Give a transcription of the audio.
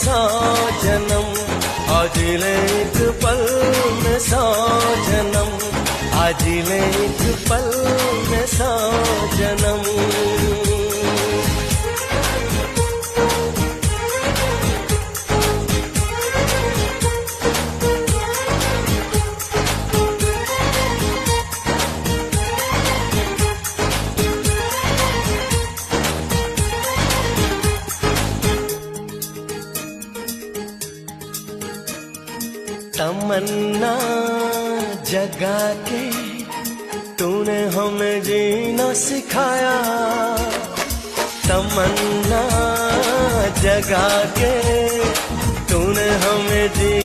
100 जन्म, आज ले एक पल में 100 जन्म, आज ले एक पल में 100 जन्म। तमन्ना जगा के तूने हमें जीना सिखाया, तमन्ना जगा के तूने हमें जीना